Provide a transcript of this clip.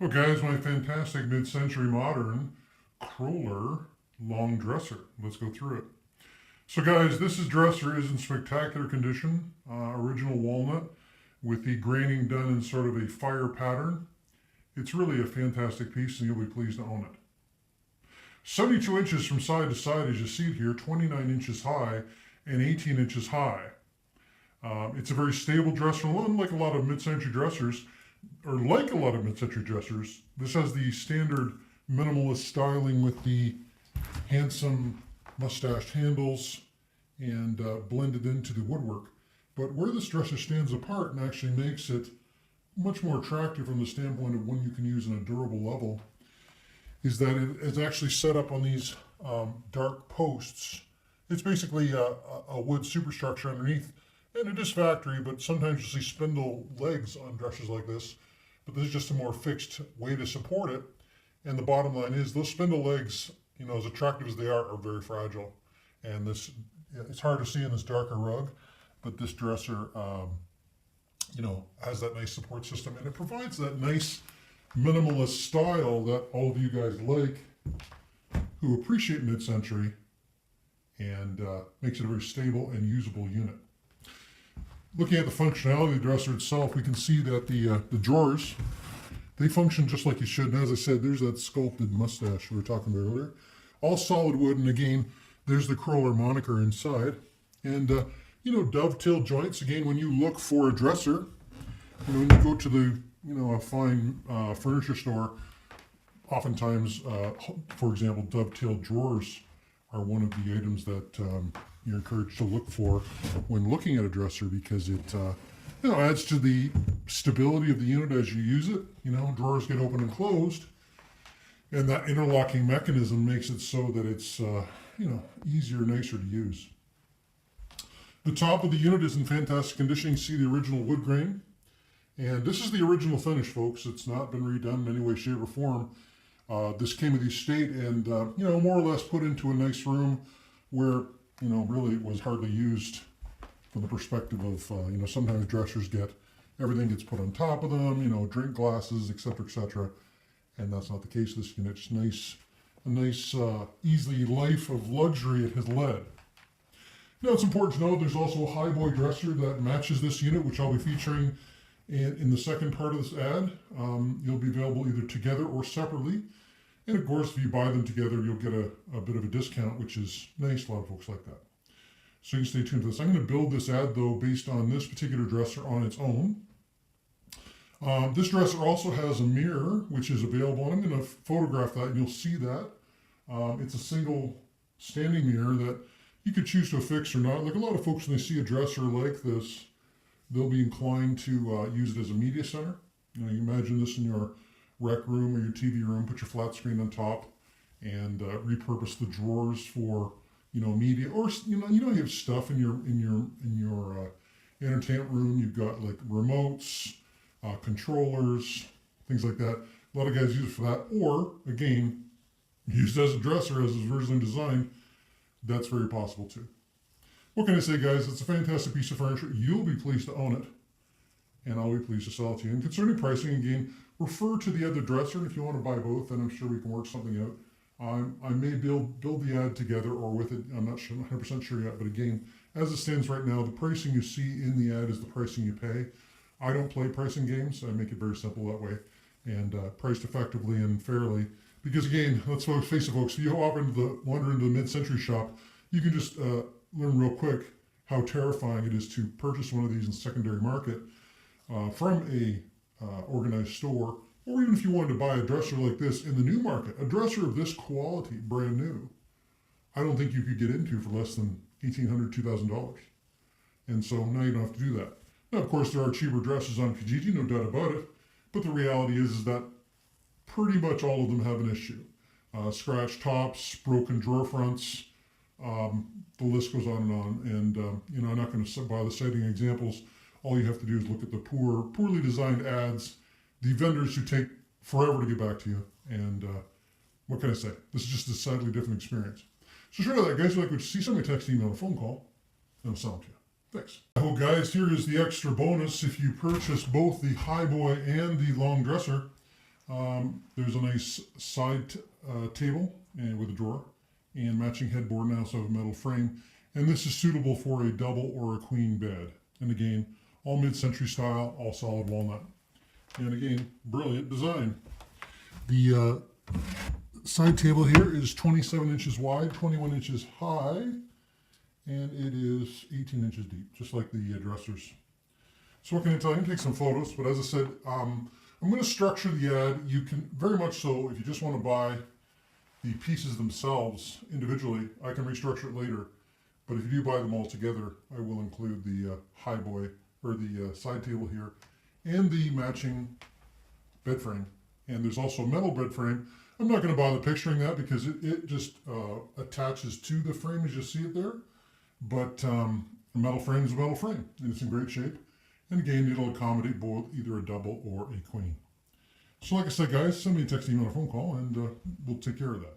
Well, guys, my fantastic mid-century modern kroehler long dresser. Let's go through it. So, guys, dresser is in spectacular condition. Original walnut with the graining done in sort of a fire pattern. It's really a fantastic piece, and you'll be pleased to own it. 72 inches from side to side, as you see it here, 29 inches high and 18 inches high. It's a very stable dresser, unlike a lot of mid-century dressers. This has the standard minimalist styling with the handsome mustached handles and blended into the woodwork. But where this dresser stands apart and actually makes it much more attractive from the standpoint of one you can use on a durable level is that it is actually set up on these dark posts. It's basically a wood superstructure underneath, and it is factory, but sometimes you see spindle legs on dressers like this. But this is just a more fixed way to support it. And the bottom line is those spindle legs, as attractive as they are very fragile. And it's hard to see in this darker rug, but this dresser, has that nice support system, and it provides that nice minimalist style that all of you guys like, who appreciate mid-century, and makes it a very stable and usable unit. Looking at the functionality of the dresser itself, we can see that the drawers, they function just like you should. And as I said, there's that sculpted mustache we were talking about earlier. All solid wood, and again, there's the kroehler moniker inside. And, dovetail joints. Again, when you look for a dresser, when you go to a fine furniture store, oftentimes, for example, dovetail drawers are one of the items that you're encouraged to look for when looking at a dresser, because it adds to the stability of the unit as you use it. Drawers get open and closed, and that interlocking mechanism makes it so that it's easier, nicer to use. The top of the unit is in fantastic condition. You can see the original wood grain, and this is the original finish, folks. It's not been redone in any way, shape, or form. This came with the estate, and more or less put into a nice room where really it was hardly used from the perspective of, sometimes dressers everything gets put on top of them, drink glasses, etc., and that's not the case. This unit's a nice, easy life of luxury it has led. Now, it's important to know there's also a highboy dresser that matches this unit, which I'll be featuring in the second part of this ad. You'll be available either together or separately. And of course, if you buy them together, you'll get a bit of a discount, which is nice. A lot of folks like that. So you can stay tuned to this. I'm going to build this ad, though, based on this particular dresser on its own. This dresser also has a mirror, which is available. And I'm going to photograph that, and you'll see that. It's a single standing mirror that you could choose to affix or not. Like a lot of folks, when they see a dresser like this, they'll be inclined to use it as a media center. You imagine this in your rec room or your TV room, put your flat screen on top, and repurpose the drawers for media, or you have stuff in your entertainment room. You've got like remotes, controllers, things like that. A lot of guys use it for that, or again, used as a dresser as it's originally designed. That's very possible too. What can I say, guys? It's a fantastic piece of furniture. You'll be pleased to own it, and I'll be pleased to sell it to you. And concerning pricing, again, refer to the other dresser, and if you want to buy both, then I'm sure we can work something out. I may build the ad together or with it. I'm not 100% sure yet, but again, as it stands right now, the pricing you see in the ad is the pricing you pay. I don't play pricing games. I make it very simple that way, and priced effectively and fairly. Because again, let's face it, folks, if you wander into the mid-century shop, you can just learn real quick how terrifying it is to purchase one of these in the secondary market from a organized store, or even if you wanted to buy a dresser like this in the new market, a dresser of this quality, brand new, I don't think you could get into for less than $1,800, $2,000. And so now you don't have to do that. Now, of course, there are cheaper dressers on Kijiji, no doubt about it, but the reality is that pretty much all of them have an issue. Scratched tops, broken drawer fronts, the list goes on and on. And, I'm not going to bother citing examples. All you have to do is look at the poorly designed ads, the vendors who take forever to get back to you. And what can I say? This is just a slightly different experience. So share that, guys. If you like what you see, send me a text, email, or phone call, and I'll sell it to you. Thanks. Oh, guys, here is the extra bonus. If you purchase both the highboy and the long dresser, There's a nice side table and with a drawer and matching headboard, and I also have a metal frame. And this is suitable for a double or a queen bed. And again, all mid-century style, all solid walnut. And again, brilliant design. The side table here is 27 inches wide, 21 inches high, and it is 18 inches deep, just like the dressers. So what can I tell you? I can take some photos, but as I said, I'm going to structure the ad. You can very much so, if you just want to buy the pieces themselves individually, I can restructure it later. But if you do buy them all together, I will include the high boy, or the side table here, and the matching bed frame. And there's also a metal bed frame. I'm not going to bother picturing that because it just attaches to the frame as you see it there. But a metal frame is a metal frame, and it's in great shape. And again, it'll accommodate both either a double or a queen. So like I said, guys, send me a text, email, or phone call, and we'll take care of that.